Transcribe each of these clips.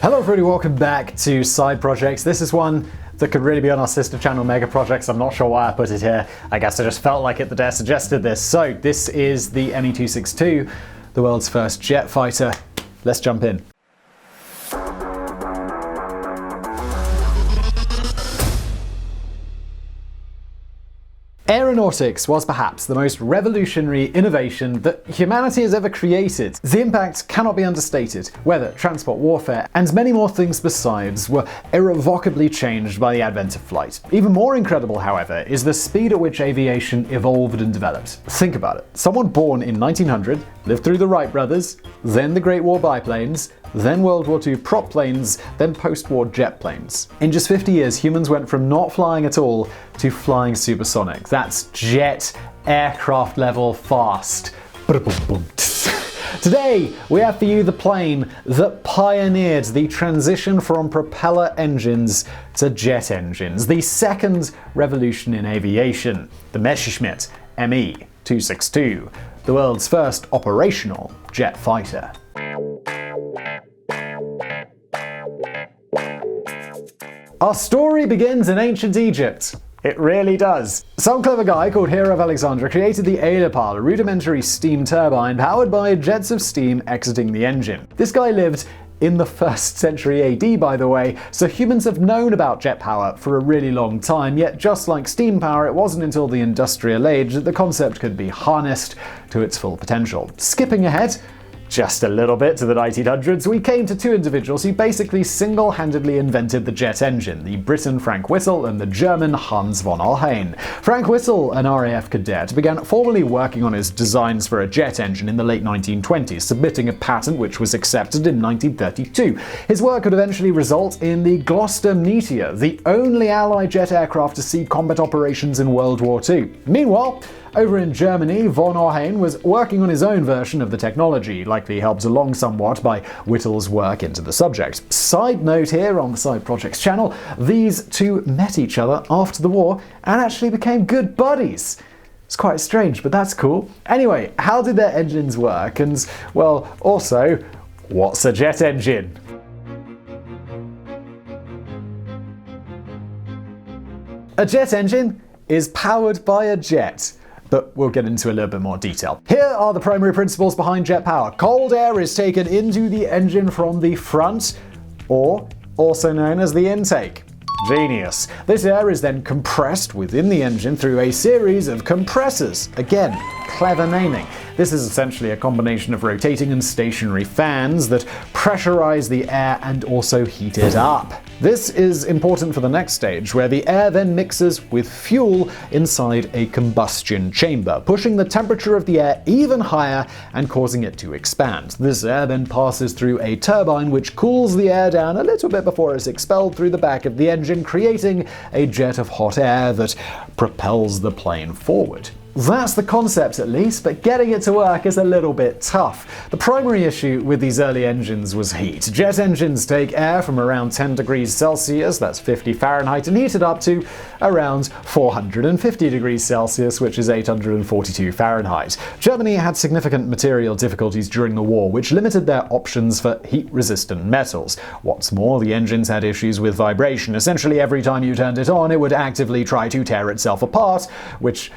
Hello everybody, welcome back to Side Projects. This is one that could really be on our sister channel Mega Projects. I'm not sure why I put it here. I guess I just felt like it the day I suggested this. So this is the ME-262, the world's first jet fighter. Let's jump in. Aeronautics was perhaps the most revolutionary innovation that humanity has ever created. The impact cannot be understated. Weather, transport, warfare, and many more things besides were irrevocably changed by the advent of flight. Even more incredible, however, is the speed at which aviation evolved and developed. Think about it. Someone born in 1900, lived through the Wright brothers, then the Great War biplanes, then World War II prop planes, then post-war jet planes. In just 50 years, humans went from not flying at all to flying supersonic. That's jet aircraft level fast. Today, we have for you the plane that pioneered the transition from propeller engines to jet engines, the second revolution in aviation, the MESSERSCHMITT ME-262, the world's first operational jet fighter. Our story begins in ancient Egypt. It really does. Some clever guy called Hero of Alexandria created the Aelopal, a rudimentary steam turbine powered by jets of steam exiting the engine. This guy lived in the 1st century AD, by the way, so humans have known about jet power for a really long time, yet just like steam power, it wasn't until the industrial age that the concept could be harnessed to its full potential. Skipping ahead just a little bit to the 1900s, we came to two individuals who basically single-handedly invented the jet engine, the Briton Frank Whittle and the German Hans von Alhain. Frank Whittle, an RAF cadet, began formally working on his designs for a jet engine in the late 1920s, submitting a patent which was accepted in 1932. His work would eventually result in the GLOSTER METEOR, the only Allied jet aircraft to see combat operations in World War II. Meanwhile, over in Germany, von Alhain was working on his own version of the technology, likely helped along somewhat by Whittle's work into the subject. Side note here on the Side Projects channel, these two met each other after the war and actually became good buddies. It's quite strange, but that's cool. Anyway, how did their engines work? And, well, also, what's a jet engine? A jet engine is powered by a jet, but we'll get into a little bit more detail. Here are the primary principles behind jet power. Cold air is taken into the engine from the front, or also known as the intake. Genius. This air is then compressed within the engine through a series of compressors. Again, clever naming. This is essentially a combination of rotating and stationary fans that pressurize the air and also heat it up. This is important for the next stage, where the air then mixes with fuel inside a combustion chamber, pushing the temperature of the air even higher and causing it to expand. This air then passes through a turbine which cools the air down a little bit before it's expelled through the back of the engine, creating a jet of hot air that propels the plane forward. That's the concept at least, but getting it to work is a little bit tough. The primary issue with these early engines was heat. Jet engines take air from around 10 degrees Celsius, that's 50 Fahrenheit, and heat it up to around 450 degrees Celsius, which is 842 Fahrenheit. Germany had significant material difficulties during the war, which limited their options for heat-resistant metals. What's more, the engines had issues with vibration. Essentially, every time you turned it on, it would actively try to tear itself apart, which,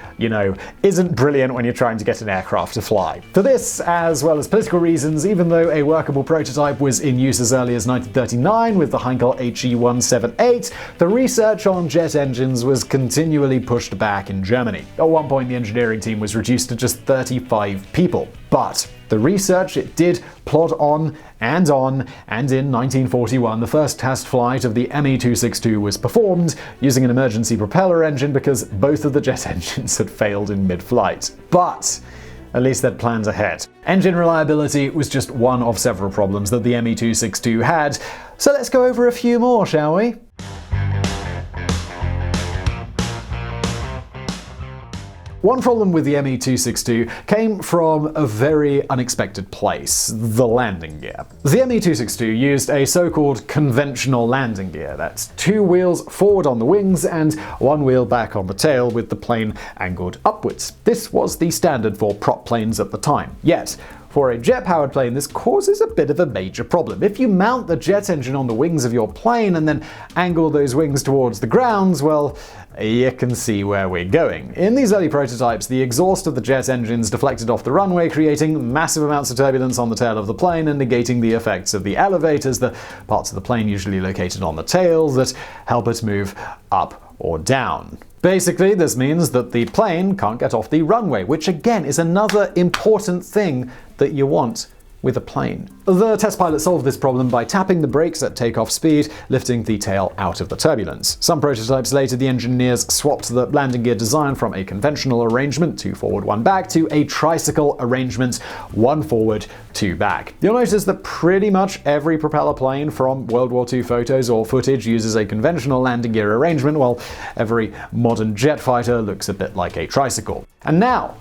isn't brilliant when you're trying to get an aircraft to fly. For this, as well as political reasons, even though a workable prototype was in use as early as 1939 with the HEINKEL HE-178, the research on jet engines was continually pushed back in Germany. At one point, the engineering team was reduced to just 35 people. But the research, it did plod on, and in 1941 the first test flight of the ME-262 was performed using an emergency propeller engine because both of the jet engines had failed in mid-flight. But at least they'd planned ahead. Engine reliability was just one of several problems that the ME-262 had, so let's go over a few more, shall we? One problem with the ME-262 came from a very unexpected place: the landing gear. The ME-262 used a so-called conventional landing gear. That's two wheels forward on the wings and one wheel back on the tail, with the plane angled upwards. This was the standard for prop planes at the time. Yet, For a jet-powered plane, this causes a bit of a major problem. If you mount the jet engine on the wings of your plane and then angle those wings towards the ground, well, you can see where we're going. In these early prototypes, the exhaust of the jet engines deflected off the runway, creating massive amounts of turbulence on the tail of the plane and negating the effects of the elevators, the parts of the plane usually located on the tail that help it move up or down. Basically, this means that the plane can't get off the runway, which again is another important thing that you want with a plane. The test pilot solved this problem by tapping the brakes at takeoff speed, lifting the tail out of the turbulence. Some prototypes later, the engineers swapped the landing gear design from a conventional arrangement, 2 forward, 1 back, to a tricycle arrangement, 1 forward, 2 back. You'll notice that pretty much every propeller plane from World War II photos or footage uses a conventional landing gear arrangement, while every modern jet fighter looks a bit like a tricycle. And now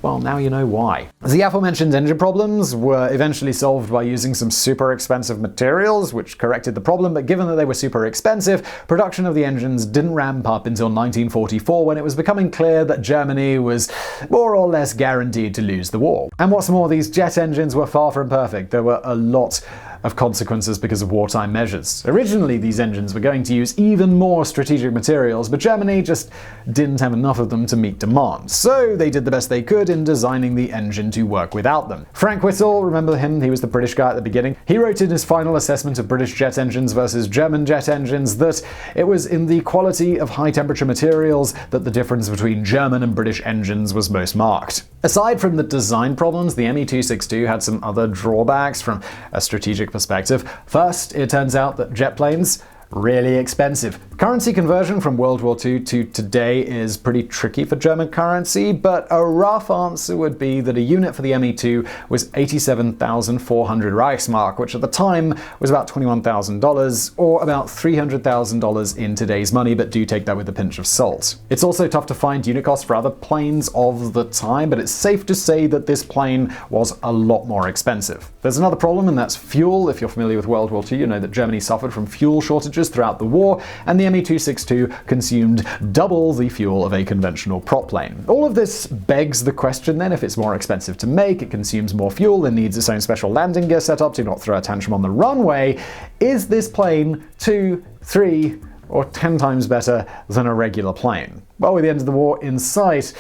you know why. The aforementioned engine problems were eventually solved by using some super expensive materials, which corrected the problem, but given that they were super expensive, production of the engines didn't ramp up until 1944, when it was becoming clear that Germany was more or less guaranteed to lose the war. And what's more, these jet engines were far from perfect. There were a lot of consequences because of wartime measures. Originally, these engines were going to use even more strategic materials, but Germany just didn't have enough of them to meet demand. So they did the best they could in designing the engine to work without them. Frank Whittle, remember him? He was the British guy at the beginning. He wrote in his final assessment of British jet engines versus German jet engines that it was in the quality of high-temperature materials that the difference between German and British engines was most marked. Aside from the design problems, the ME-262 had some other drawbacks from a strategic perspective. First, it turns out that jet planes really expensive. Currency conversion from World War II to today is pretty tricky for German currency, but a rough answer would be that a unit for the ME-2 was 87,400 Reichsmark, which at the time was about $21,000, or about $300,000 in today's money, but do take that with a pinch of salt. It's also tough to find unit costs for other planes of the time, but it's safe to say that this plane was a lot more expensive. There's another problem, and that's fuel. If you're familiar with World War II, you know that Germany suffered from fuel shortages throughout the war, and the ME-262 consumed double the fuel of a conventional prop plane. All of this begs the question then, if it's more expensive to make, it consumes more fuel, and needs its own special landing gear setup to not throw a tantrum on the runway, is this plane 2, 3, or 10 times better than a regular plane? Well, with the end of the war in sight,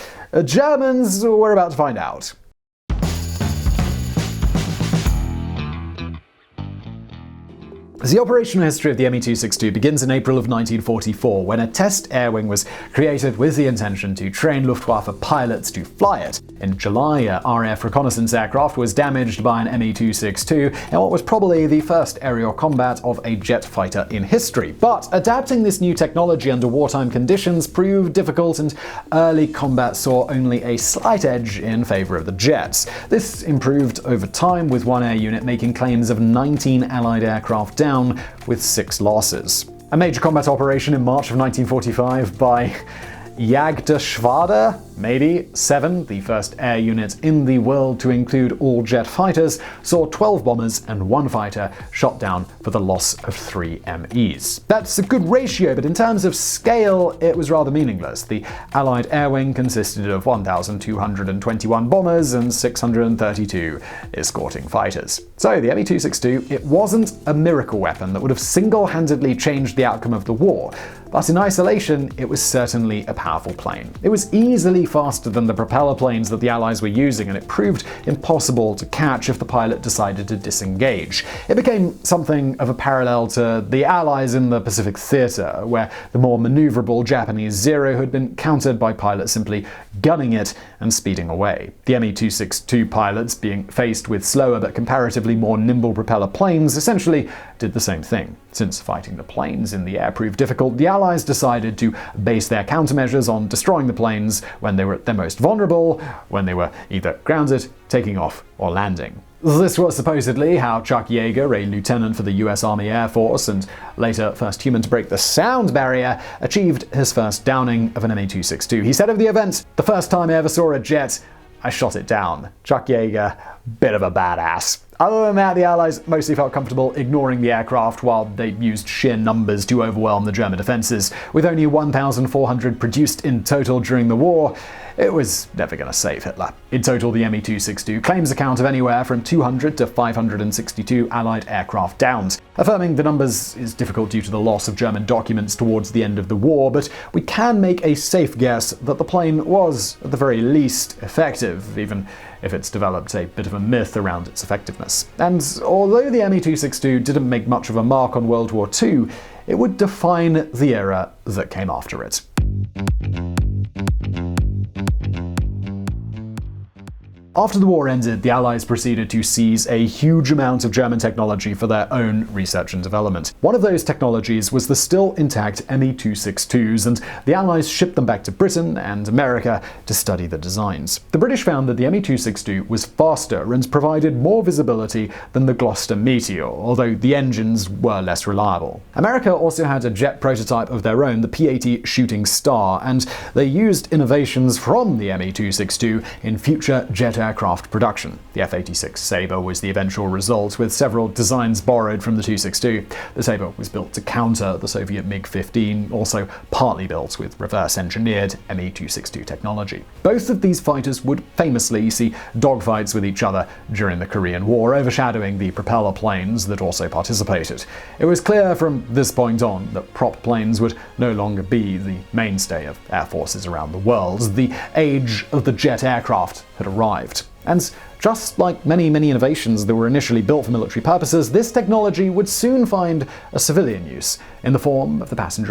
Germans were about to find out. The operational history of the ME-262 begins in April of 1944, when a test air wing was created with the intention to train Luftwaffe pilots to fly it. In July, a RAF reconnaissance aircraft was damaged by an ME-262 in what was probably the first aerial combat of a jet fighter in history. But adapting this new technology under wartime conditions proved difficult, and early combat saw only a slight edge in favor of the jets. This improved over time, with one air unit making claims of 19 Allied aircraft down, with 6 losses. A major combat operation in March of 1945 by JAGDGESCHWADER, maybe 7, the first air unit in the world to include all jet fighters, saw 12 bombers and 1 fighter shot down for the loss of 3 MEs. That's a good ratio, but in terms of scale, it was rather meaningless. The Allied air wing consisted of 1,221 bombers and 632 escorting fighters. So the ME-262, it wasn't a miracle weapon that would have single-handedly changed the outcome of the war, but in isolation, it was certainly a powerful plane. It was easily faster than the propeller planes that the Allies were using, and it proved impossible to catch if the pilot decided to disengage. It became something of a parallel to the Allies in the Pacific Theater, where the more maneuverable Japanese Zero had been countered by pilots simply gunning it and speeding away. The ME-262 pilots, being faced with slower but comparatively more nimble propeller planes, essentially did the same thing. Since fighting the planes in the air proved difficult, the Allies decided to base their countermeasures on destroying the planes when they were at their most vulnerable, when they were either grounded, taking off, or landing. This was supposedly how Chuck Yeager, a lieutenant for the US Army Air Force and later first human to break the sound barrier, achieved his first downing of an ME-262. He said of the event, "The first time I ever saw a jet, I shot it down. Chuck Yeager, bit of a badass." Other than that, the Allies mostly felt comfortable ignoring the aircraft while they used sheer numbers to overwhelm the German defenses. With only 1,400 produced in total during the war, it was never going to save Hitler. In total, the ME-262 claims a count of anywhere from 200 to 562 Allied aircraft downed. Affirming the numbers is difficult due to the loss of German documents towards the end of the war, but we can make a safe guess that the plane was, at the very least, effective, even if it's developed a bit of a myth around its effectiveness. And although the ME-262 didn't make much of a mark on World War II, it would define the era that came after it. After the war ended, the Allies proceeded to seize a huge amount of German technology for their own research and development. One of those technologies was the still intact ME-262s, and the Allies shipped them back to Britain and America to study the designs. The British found that the ME-262 was faster and provided more visibility than the GLOSTER METEOR, although the engines were less reliable. America also had a jet prototype of their own, the P-80 Shooting Star, and they used innovations from the ME-262 in future jet aircraft production. The F-86 SABRE was the eventual result, with several designs borrowed from the 262. The SABRE was built to counter the Soviet MiG-15, also partly built with reverse-engineered ME-262 technology. Both of these fighters would famously see dogfights with each other during the Korean War, overshadowing the propeller planes that also participated. It was clear from this point on that prop planes would no longer be the mainstay of air forces around the world. The age of the jet aircraft had arrived. And just like many innovations that were initially built for military purposes, this technology would soon find a civilian use in the form of the passenger